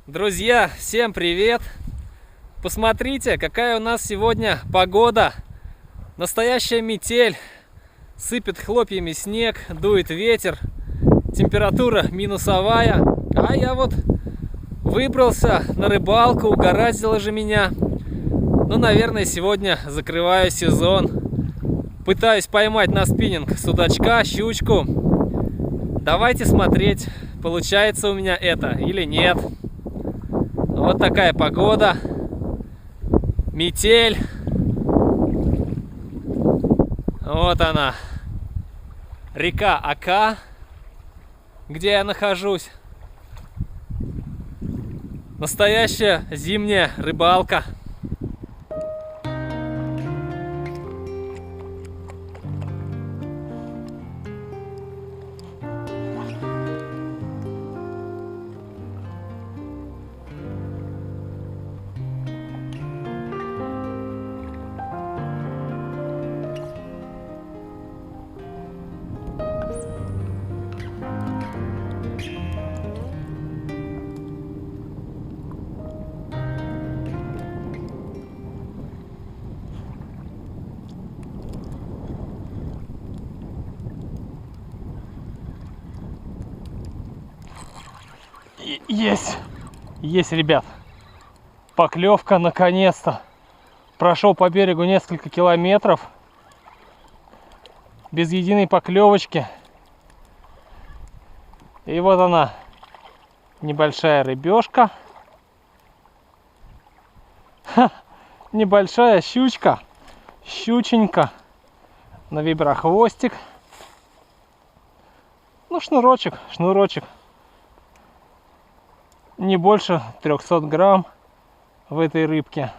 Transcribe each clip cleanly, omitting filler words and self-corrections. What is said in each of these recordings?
Друзья, всем привет! Посмотрите, какая у нас сегодня погода. Настоящая метель. Сыпет хлопьями снег, дует ветер. Температура минусовая. А я вот выбрался на рыбалку, угораздило же меня. Ну, наверное, сегодня закрываю сезон. Пытаюсь поймать на спиннинг судачка, щучку. Давайте смотреть, получается у меня это или нет. Вот такая погода. Метель. Вот она. Река Ока, где я нахожусь. Настоящая зимняя рыбалка. Есть, ребят, поклевка наконец-то. Прошел по берегу несколько километров без единой поклевочки. И вот она, небольшая рыбешка. Небольшая щучка, щученька на виброхвостик. Ну, шнурочек. Не больше 300 грамм в этой рыбке.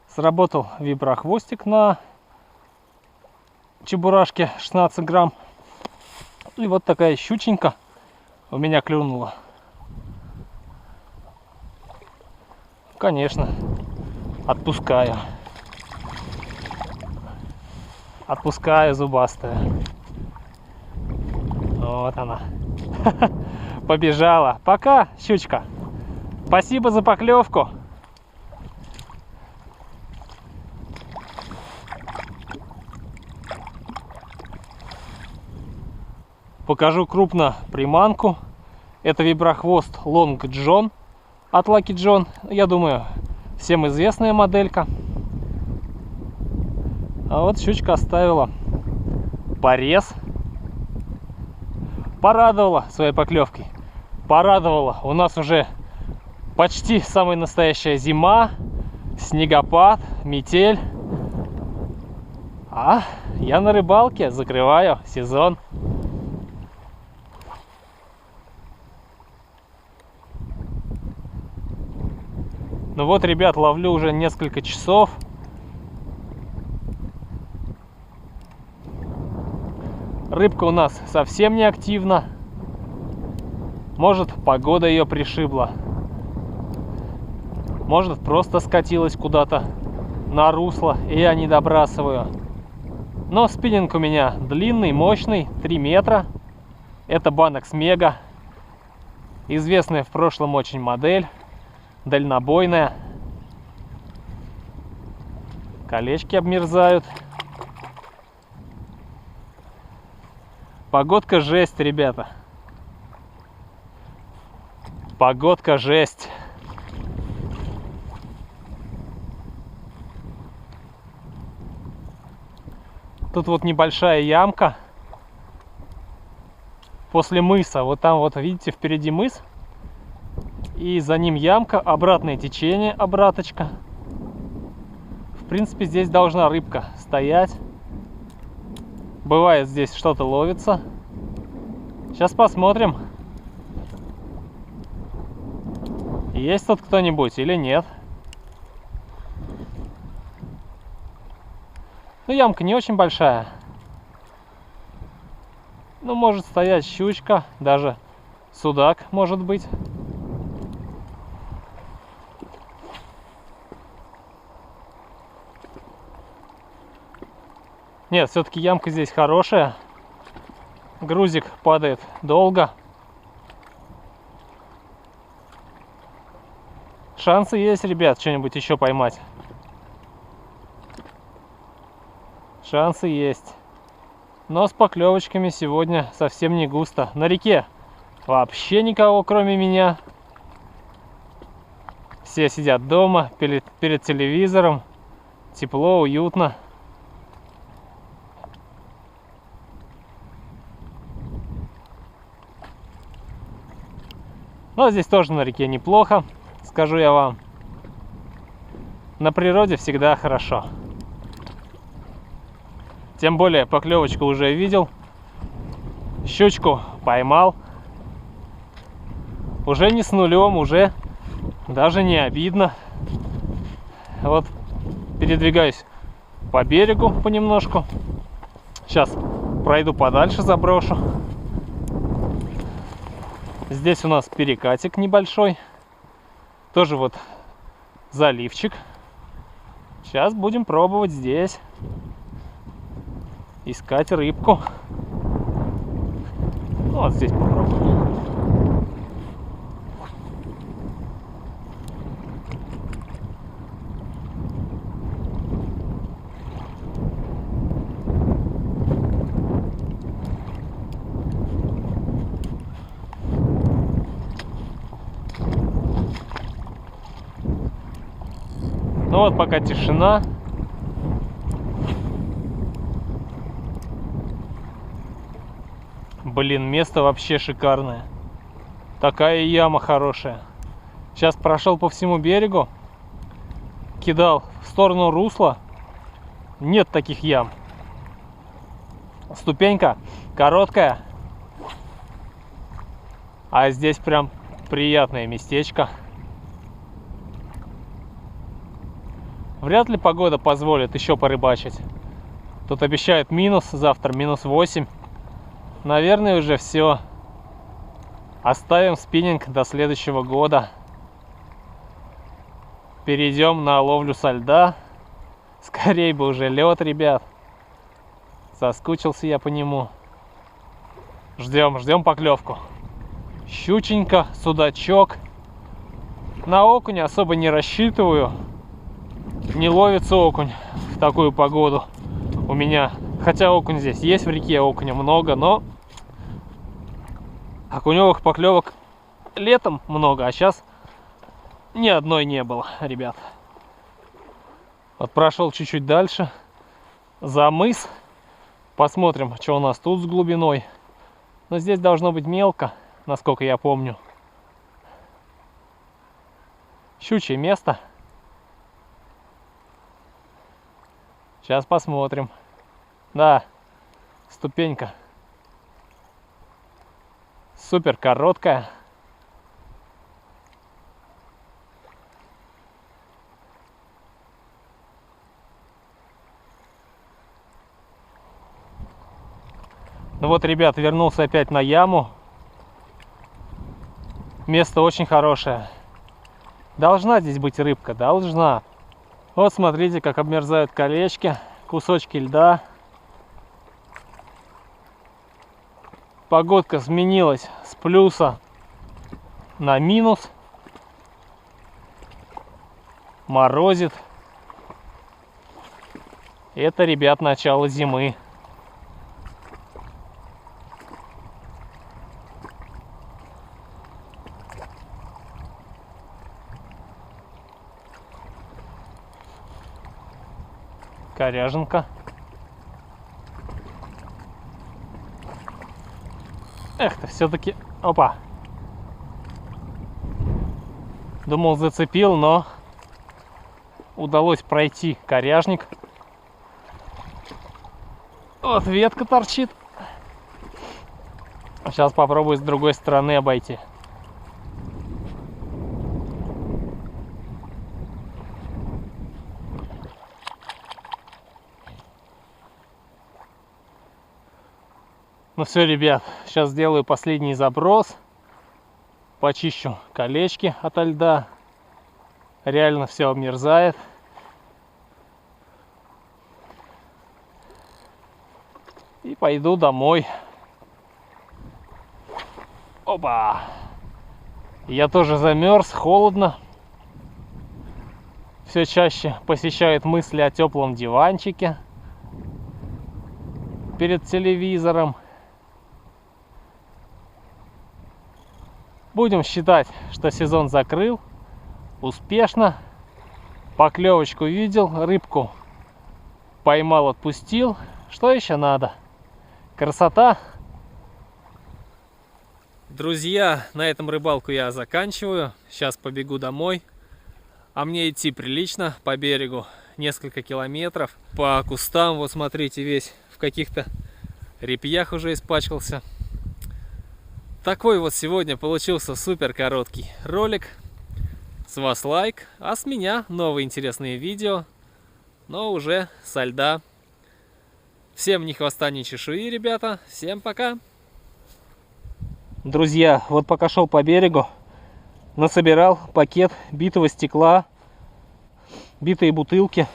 Сработал виброхвостик на чебурашке 16 грамм. И вот такая щученька у меня клюнула. Конечно, отпускаю. Отпускаю зубастая. Вот она. Побежала. Пока, щучка. Спасибо за поклевку. Покажу крупно приманку. Это виброхвост Long John от Lucky John. Я думаю, всем известная моделька. А вот щучка оставила порез. Порадовала своей поклевкой. Порадовала. У нас уже почти самая настоящая зима, снегопад, метель. А я на рыбалке закрываю сезон. Ну вот, ребят, ловлю уже несколько часов. Рыбка у нас совсем не активна. Может, погода ее пришибла. Может, просто скатилась куда-то на русло, и я не добрасываю. Но спиннинг у меня длинный, мощный, 3 метра. Это Банакс Мега. Известная в прошлом очень модель. Дальнобойная. Колечки обмерзают. Погодка жесть, ребята. Погодка жесть. Тут вот небольшая ямка после мыса. Вот там вот, видите, впереди мыс. И за ним ямка, обратное течение, обраточка. В принципе, здесь должна рыбка стоять. Бывает, здесь что-то ловится. Сейчас посмотрим, есть тут кто-нибудь или нет. Ну, ямка не очень большая. Ну, может стоять щучка, даже судак может быть. Нет, все-таки ямка здесь хорошая. Грузик падает долго. шансы есть, ребят, что-нибудь еще поймать. Шансы есть. Но с поклевочками сегодня совсем не густо. На реке вообще никого, кроме меня. Все сидят дома, перед телевизором. Тепло, уютно. Но здесь тоже на реке неплохо, скажу я вам. На природе всегда хорошо. Тем более поклевочку уже видел. Щучку поймал. Уже не с нулем, уже даже не обидно. Вот передвигаюсь по берегу понемножку. Сейчас пройду подальше, заброшу. Здесь у нас перекатик небольшой. Тоже вот заливчик. Сейчас будем пробовать здесь искать рыбку. Вот здесь попробуем. Ну вот пока тишина. Блин, место вообще шикарное. Такая яма хорошая. Сейчас прошел по всему берегу. Кидал в сторону русла. Нет таких ям. Ступенька короткая. А здесь прям приятное местечко. Вряд ли погода позволит еще порыбачить. Тут обещают минус, завтра -8. Наверное, уже все. Оставим спиннинг до следующего года. Перейдем на ловлю со льда. Скорей бы уже лед, ребят. Соскучился я по нему. Ждем поклевку. Щученька, судачок. На окуня особо не рассчитываю. Не ловится окунь в такую погоду у меня. Хотя окунь здесь есть в реке, окуня много, но окуневых поклевок летом много, а сейчас ни одной не было, ребят. Вот прошел чуть-чуть дальше за мыс. Посмотрим, что у нас тут с глубиной. Но здесь должно быть мелко, насколько я помню. Щучье место. Сейчас посмотрим. Да, ступенька. Супер короткая. Ну вот, ребят, вернулся опять на яму. Место очень хорошее. Должна здесь быть рыбка, должна. Вот смотрите, как обмерзают колечки, кусочки льда. Погодка сменилась с плюса на минус. Морозит. Это, ребят, начало зимы. Коряженка. Эх-то, все-таки... Опа! Думал, зацепил, но удалось пройти коряжник. Вот ветка торчит. Сейчас попробую с другой стороны обойти. Ну все, ребят, сейчас сделаю последний заброс. Почищу колечки ото льда. Реально все обмерзает. И пойду домой. Опа! Я тоже замерз, холодно. все чаще посещают мысли о теплом диванчике перед телевизором. Будем считать, что сезон закрыл успешно. Поклевочку видел, рыбку поймал, отпустил. Что еще надо? Красота! Друзья, на этом рыбалку я заканчиваю. Сейчас побегу домой. А мне идти прилично по берегу. Несколько километров. По кустам, вот смотрите, весь в каких-то репьях уже испачкался. Такой вот сегодня получился супер короткий ролик. С вас лайк, а с меня новые интересные видео, но уже со льда. Всем ни хвоста, ни чешуи, ребята. Всем пока. Друзья, вот пока шел по берегу, насобирал пакет битого стекла, битые бутылки.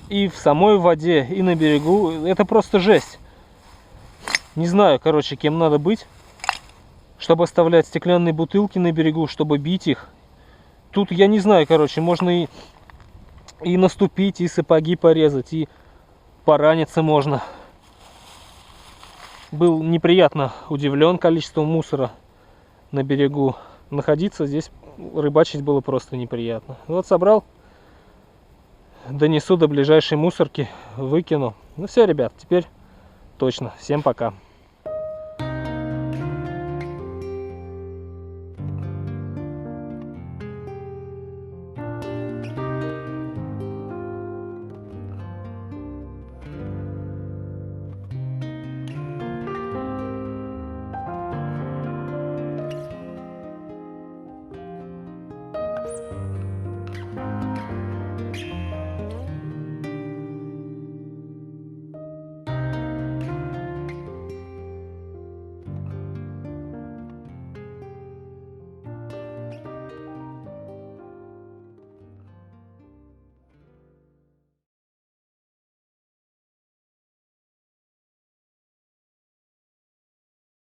И в самой воде, и на берегу. Это просто жесть. Не знаю, короче, кем надо быть, чтобы оставлять стеклянные бутылки на берегу, чтобы бить их. Тут, я не знаю, короче, можно и наступить, и сапоги порезать, и пораниться можно. Был неприятно удивлен количеством мусора на берегу. Находиться здесь, рыбачить было просто неприятно. Вот собрал, донесу до ближайшей мусорки, выкину. Ну все, ребят, теперь точно. Всем пока.